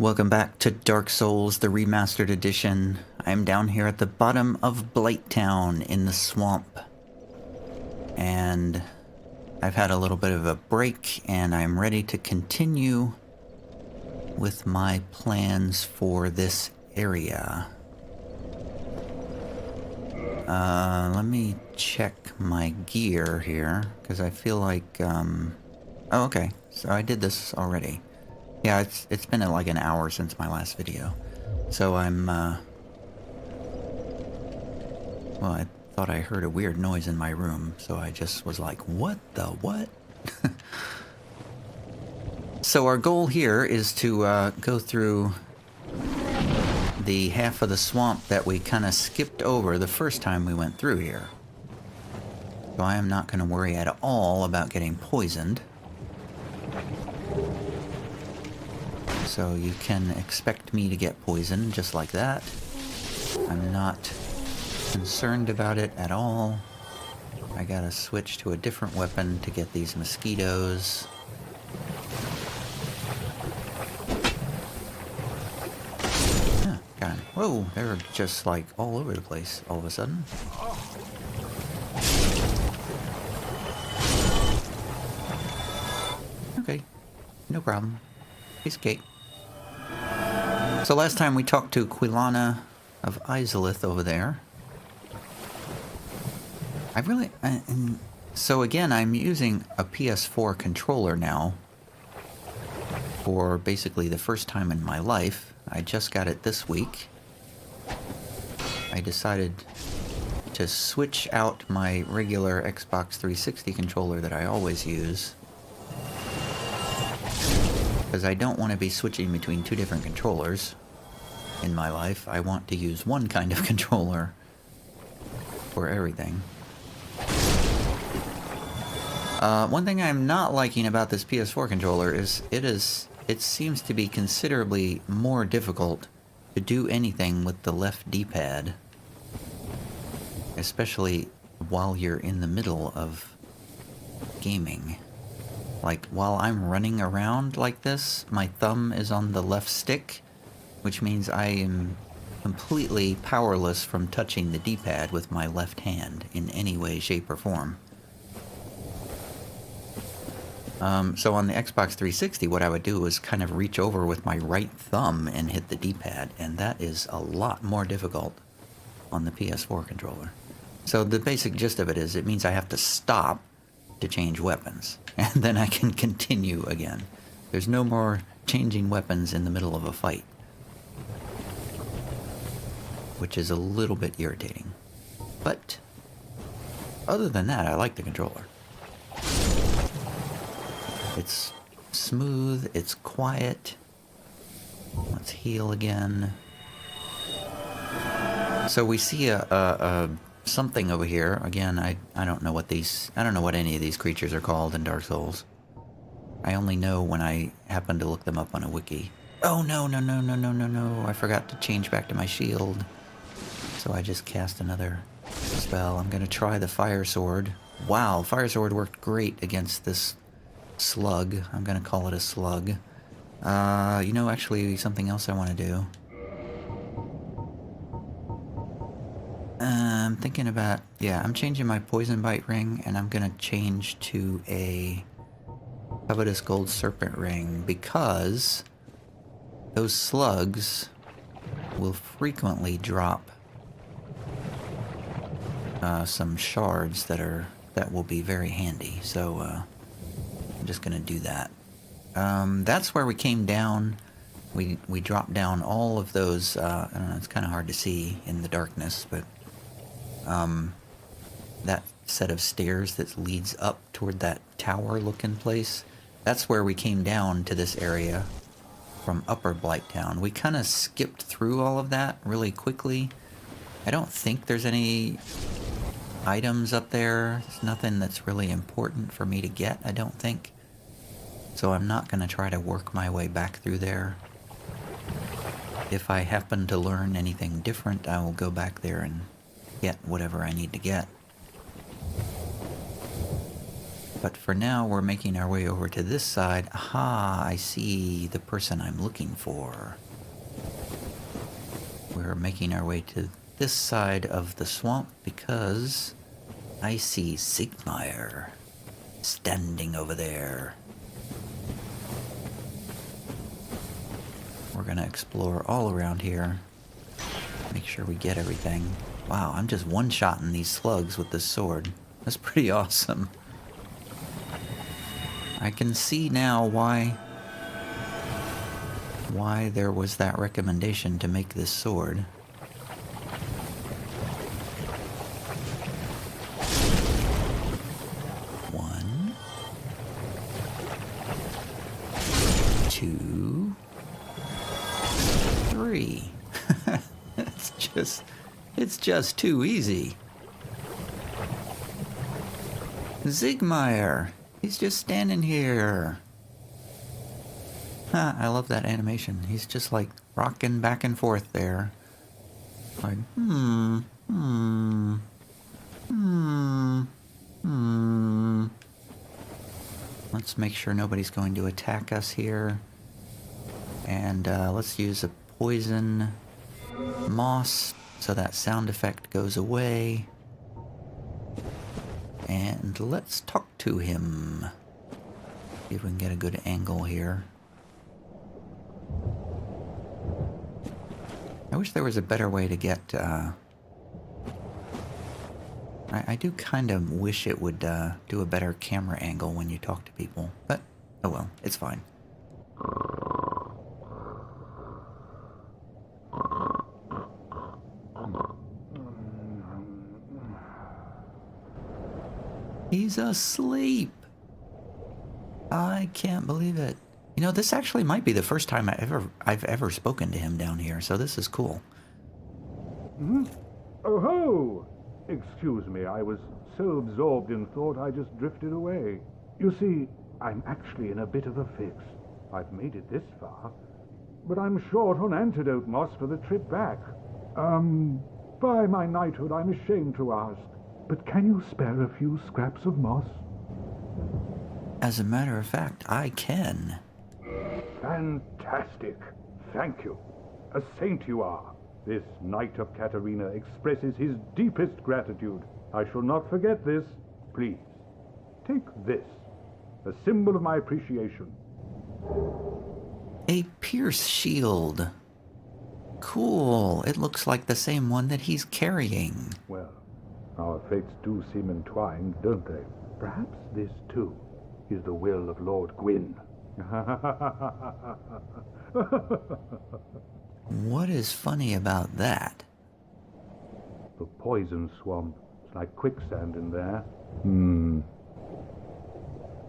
Welcome back to Dark Souls, the Remastered Edition. I'm down here at the bottom of Blighttown in the swamp. And I've had a little bit of a break, and I'm ready to continue with my plans for this area. Let me check my gear here, because I feel like, oh, okay, so I did this already. Yeah, it's been like an hour since my last video. So I'm, well, I thought I heard a weird noise in my room, so I just was like, what the what? So our goal here is to go through the half of the swamp that we kind of skipped over the first time we went through here. So I am not going to worry at all about getting poisoned. So you can expect me to get poisoned just like that. I'm not concerned about it at all. I gotta switch to a different weapon to get these mosquitoes. Yeah, got him. Whoa, they're just like all over the place all of a sudden. Okay, no problem. Piece of cake. So last time we talked to Quilana of Izalith over there. So again, I'm using a PS4 controller now for basically the first time in my life. I just got it this week. I decided to switch out my regular Xbox 360 controller that I always use, because I don't want to be switching between two different controllers in my life. I want to use one kind of controller for everything. One thing I'm not liking about this PS4 controller is it seems to be considerably more difficult to do anything with the left D-pad, especially while you're in the middle of gaming. Like, while I'm running around like this, my thumb is on the left stick, which means I am completely powerless from touching the D-pad with my left hand in any way, shape, or form. So on the Xbox 360, what I would do is kind of reach over with my right thumb and hit the D-pad, and that is a lot more difficult on the PS4 controller. So the basic gist of it is, it means I have to stop to change weapons, and then I can continue again. There's no more changing weapons in the middle of a fight, which is a little bit irritating. But other than that, I like the controller. It's smooth, it's quiet. Let's heal again. So we see a something over here. Again, I don't know what any of these creatures are called in Dark Souls. I only know when I happen to look them up on a wiki. Oh no, I forgot to change back to my shield. So I just cast another spell. I'm gonna try the fire sword. Wow, fire sword worked great against this slug. I'm gonna call it a slug. You know, actually something else I want to do. I'm thinking about, yeah, I'm changing my poison bite ring, and I'm gonna change to a covetous gold serpent ring, because those slugs will frequently drop some shards that will be very handy. So I'm just gonna do that. That's where we came down. We dropped down all of those. I don't know. It's kind of hard to see in the darkness, but that set of stairs that leads up toward that tower-looking place. That's where we came down to this area from Upper Blighttown. We kind of skipped through all of that really quickly. I don't think there's any items up there. There's nothing that's really important for me to get, I don't think. So I'm not going to try to work my way back through there. If I happen to learn anything different, I will go back there and get whatever I need to get. But for now, we're making our way over to this side. Aha, I see the person I'm looking for. We're making our way to this side of the swamp because I see Siegmeyer standing over there. We're gonna explore all around here. Make sure we get everything. Wow, I'm just one-shotting these slugs with this sword. That's pretty awesome. I can see now why there was that recommendation to make this sword. One, two, three. It's just too easy. Siegmeyer, he's just standing here. Huh, I love that animation. He's just like rocking back and forth there. Like, Let's make sure nobody's going to attack us here. And let's use a poison moss so that sound effect goes away. And let's talk to him. See if we can get a good angle here. I wish there was a better way to get, I do kind of wish it would do a better camera angle when you talk to people, but oh well, it's fine. He's asleep. I can't believe it. You know, this actually might be the first time I've ever spoken to him down here, so this is cool. Mm-hmm. Oh ho! Excuse me, I was so absorbed in thought I just drifted away. You see, I'm actually in a bit of a fix. I've made it this far, but I'm short on antidote moss for the trip back. By my knighthood, I'm ashamed to ask, but can you spare a few scraps of moss? As a matter of fact, I can. Fantastic. Thank you. A saint you are. This Knight of Katarina expresses his deepest gratitude. I shall not forget this. Please, take this, a symbol of my appreciation. A pierce shield. Cool. It looks like the same one that he's carrying. Well, our fates do seem entwined, don't they? Perhaps this, too, is the will of Lord Gwyn. What is funny about that? The poison swamp. It's like quicksand in there.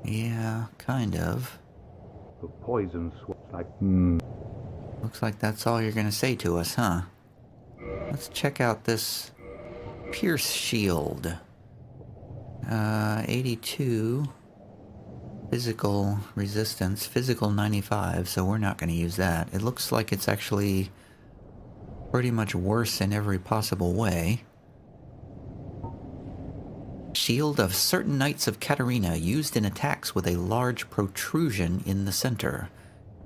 Yeah, kind of. The poison swamp. Like Looks like that's all you're gonna say to us, huh? Let's check out this pierce shield. 82 physical resistance, physical 95, so we're not gonna use that. It looks like it's actually pretty much worse in every possible way. Shield of certain Knights of Katarina used in attacks with a large protrusion in the center.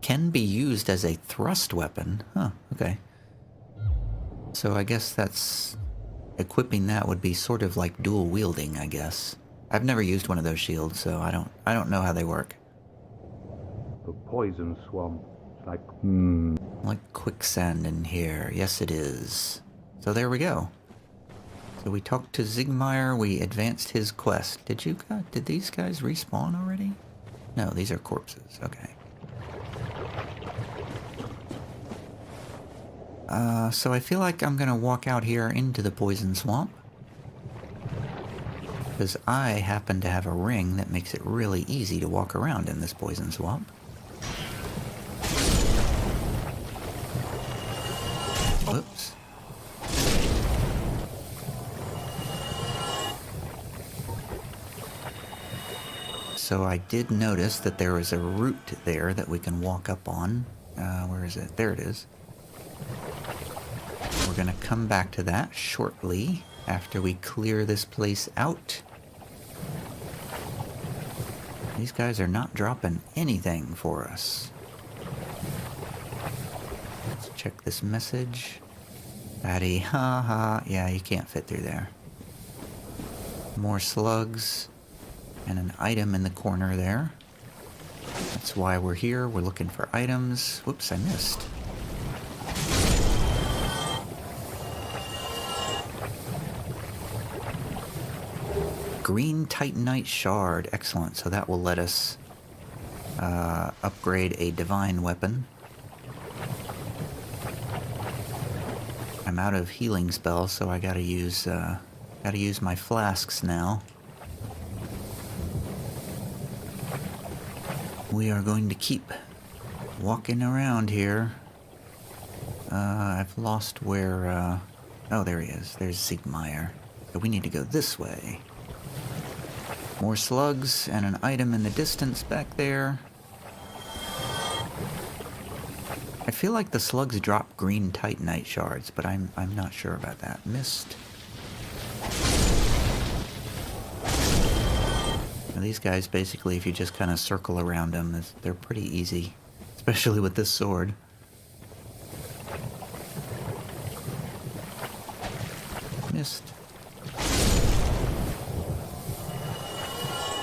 Can be used as a thrust weapon. Huh, okay. So I guess that's... equipping that would be sort of like dual wielding, I guess. I've never used one of those shields, so I don't know how they work. the poison swamp. It's like Like quicksand in here. Yes, it is. So there we go. So we talked to Siegmeyer, we advanced his quest. Did these guys respawn already? No, these are corpses. Okay. So I feel like I'm gonna walk out here into the poison swamp. Because I happen to have a ring that makes it really easy to walk around in this poison swamp. Whoops. So I did notice that there is a route there that we can walk up on. Where is it? There it is. We're gonna come back to that shortly after we clear this place out. These guys are not dropping anything for us. Let's check this message. Batty, haha. Yeah, you can't fit through there. More slugs. And an item in the corner there. That's why we're here. We're looking for items. Whoops, I missed. Green Titanite Shard. Excellent. So that will let us upgrade a divine weapon. I'm out of healing spells, so I gotta use my flasks now. We are going to keep walking around here. I've lost where, oh, there he is. There's Siegmeyer. So we need to go this way. More slugs and an item in the distance back there. I feel like the slugs drop green titanite shards, but I'm not sure about that. Mist. Now these guys, basically, if you just kind of circle around them, they're pretty easy, especially with this sword. Mist.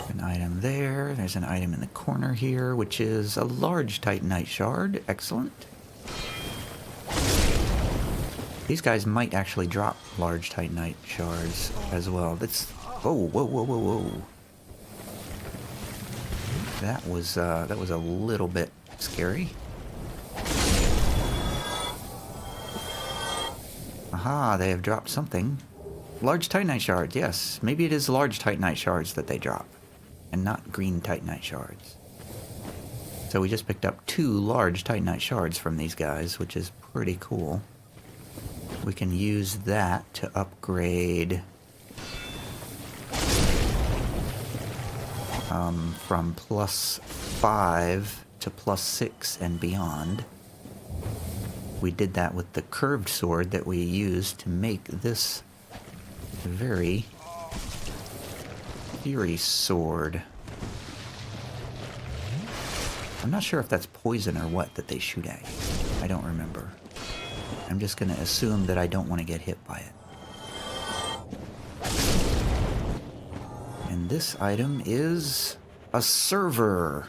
An item there. There's an item in the corner here, which is a large titanite shard. Excellent. These guys might actually drop large titanite shards as well. That's... Whoa, whoa, whoa, whoa, whoa. That was a little bit scary. Aha, they have dropped something. Large titanite shards, yes. Maybe it is large titanite shards that they drop, and not green titanite shards. So we just picked up 2 large titanite shards from these guys, which is pretty cool. We can use that to upgrade from +5 to +6 and beyond. We did that with the curved sword that we used to make this very fury sword. I'm not sure if that's poison or what that they shoot at you. I don't remember. I'm just going to assume that I don't want to get hit by it. And this item is a server.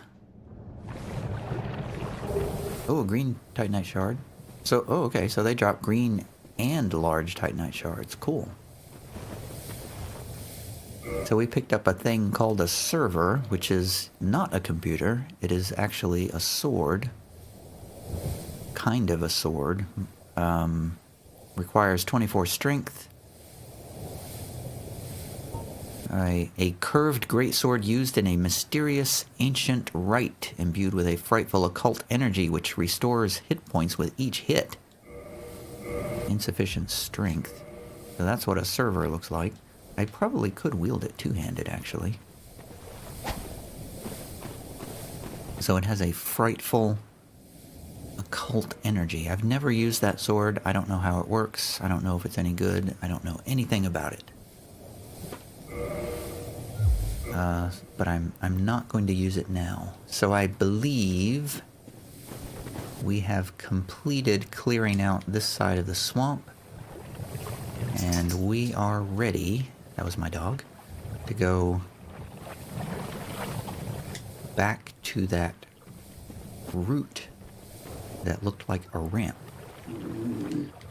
Oh, a green titanite shard. So, oh, okay, so they drop green and large titanite shards. Cool. So we picked up a thing called a server, which is not a computer. It is actually a sword. Kind of a sword. Requires 24 strength. A curved greatsword used in a mysterious ancient rite, imbued with a frightful occult energy which restores hit points with each hit. Insufficient strength. So that's what a server looks like. I probably could wield it two-handed, actually. So it has a frightful occult energy. I've never used that sword. I don't know how it works. I don't know if it's any good. I don't know anything about it. But I'm not going to use it now. So I believe we have completed clearing out this side of the swamp. And we are ready, that was my dog, to go back to that route that looked like a ramp,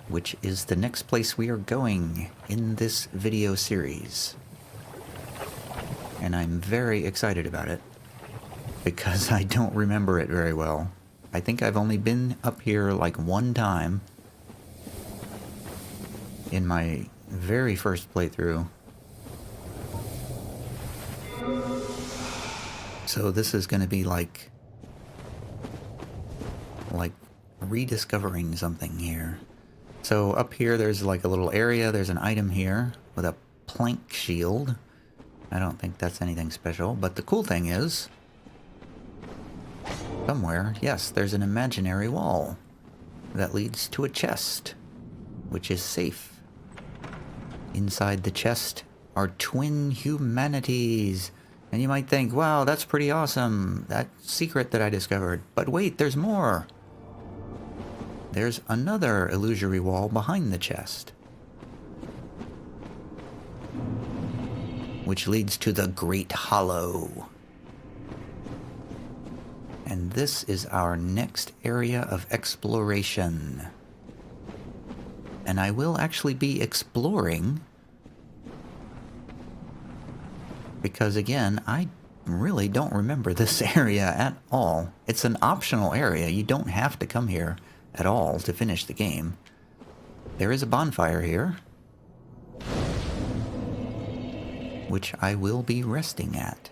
which is the next place we are going in this video series. And I'm very excited about it, because I don't remember it very well. I think I've only been up here like one time in my very first playthrough. So this is going to be like rediscovering something here. So up here there's like a little area, there's an item here with a plank shield. I don't think that's anything special, but the cool thing is, somewhere, yes, there's an imaginary wall that leads to a chest, which is safe. Inside the chest are twin humanities, And you might think, wow, that's pretty awesome, that secret that I discovered. But wait, there's more. There's another illusory wall behind the chest, which leads to the Great Hollow. And this is our next area of exploration. And I will actually be exploring, because again, I really don't remember this area at all. It's an optional area. You don't have to come here at all to finish the game. There is a bonfire here, which I will be resting at.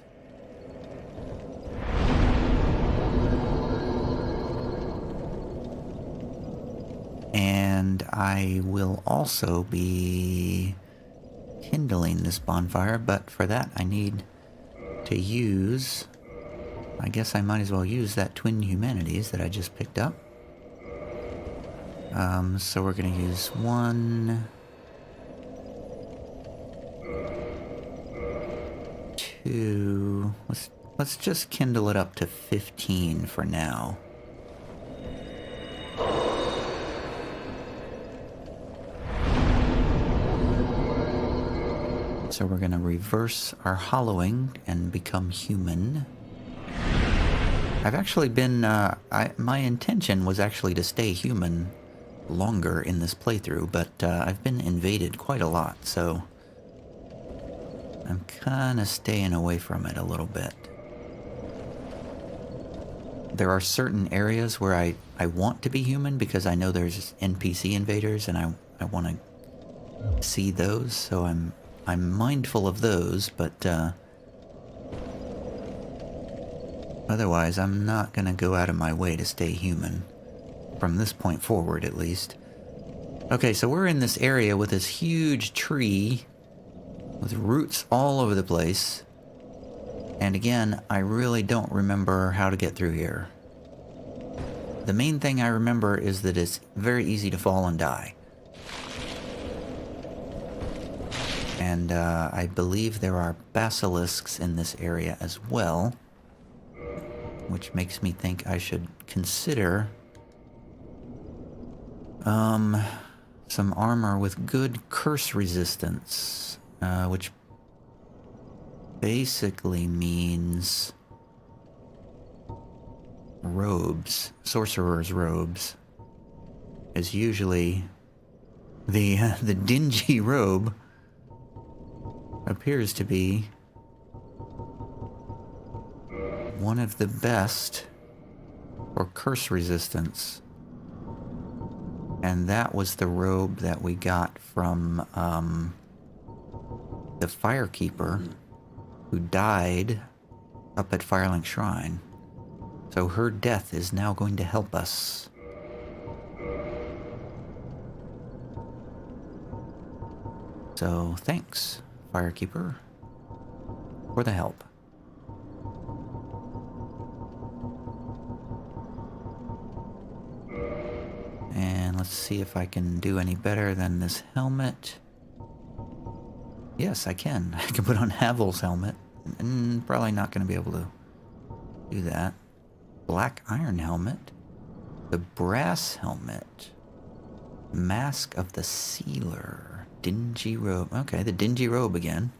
And I will also be kindling this bonfire, but for that I need to use... I guess I might as well use that Twin Humanities that I just picked up. So we're going to use 1... 2... Let's just kindle it up to 15 for now. So we're going to reverse our hollowing and become human. I've actually been... my intention was actually to stay human longer in this playthrough, but I've been invaded quite a lot, so I'm kind of staying away from it a little bit. There are certain areas where I want to be human because I know there's NPC invaders and I want to see those, so I'm mindful of those, but otherwise I'm not going to go out of my way to stay human. From this point forward, at least. Okay, so we're in this area with this huge tree with roots all over the place. And again, I really don't remember how to get through here. The main thing I remember is that it's very easy to fall and die. And I believe there are basilisks in this area as well, which makes me think I should consider some armor with good curse resistance, which basically means robes. Sorcerer's robes is usually the dingy robe appears to be one of the best for curse resistance. And that was the robe that we got from the Firekeeper who died up at Firelink Shrine. So her death is now going to help us. So thanks, Firekeeper, for the help. And let's see if I can do any better than this helmet. Yes, I can. I can put on Havel's helmet. And probably not going to be able to do that. Black iron helmet. The brass helmet. Mask of the Sealer. Dingy robe. Okay, the dingy robe again.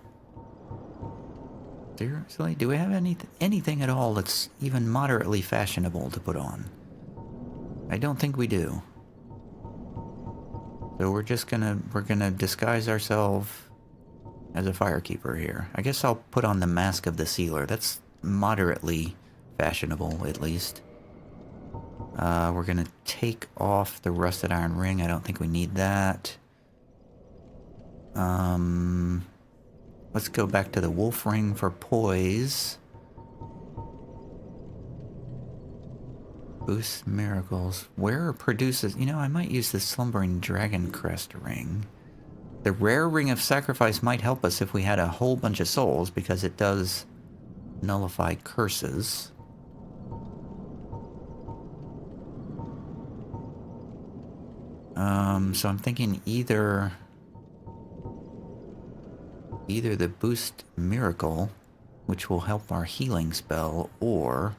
Seriously? Do we have anything at all that's even moderately fashionable to put on? I don't think we do. So we're gonna disguise ourselves as a Firekeeper here. I guess I'll put on the Mask of the Sealer. That's moderately fashionable, at least. We're gonna take off the rusted iron ring. I don't think we need that. Let's go back to the wolf ring for poise. Boost miracles. Wearer produces... You know, I might use the slumbering dragon crest ring. The rare ring of sacrifice might help us if we had a whole bunch of souls, because it does nullify curses. So I'm thinking either the boost miracle which will help our healing spell, or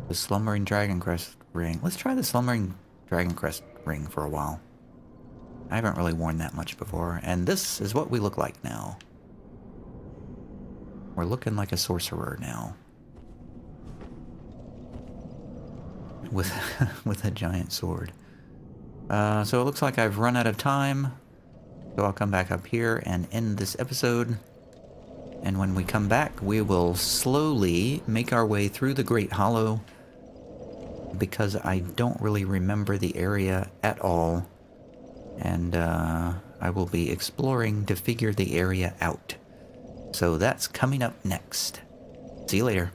the Slumbering Dragon Crest ring. Let's try the Slumbering Dragon Crest ring for a while. I haven't really worn that much before, and this is what we look like now. We're looking like a sorcerer now. With, with a giant sword. So it looks like I've run out of time. So I'll come back up here and end this episode. And when we come back, we will slowly make our way through the Great Hollow, because I don't really remember the area at all. And I will be exploring to figure the area out. So that's coming up next. See you later.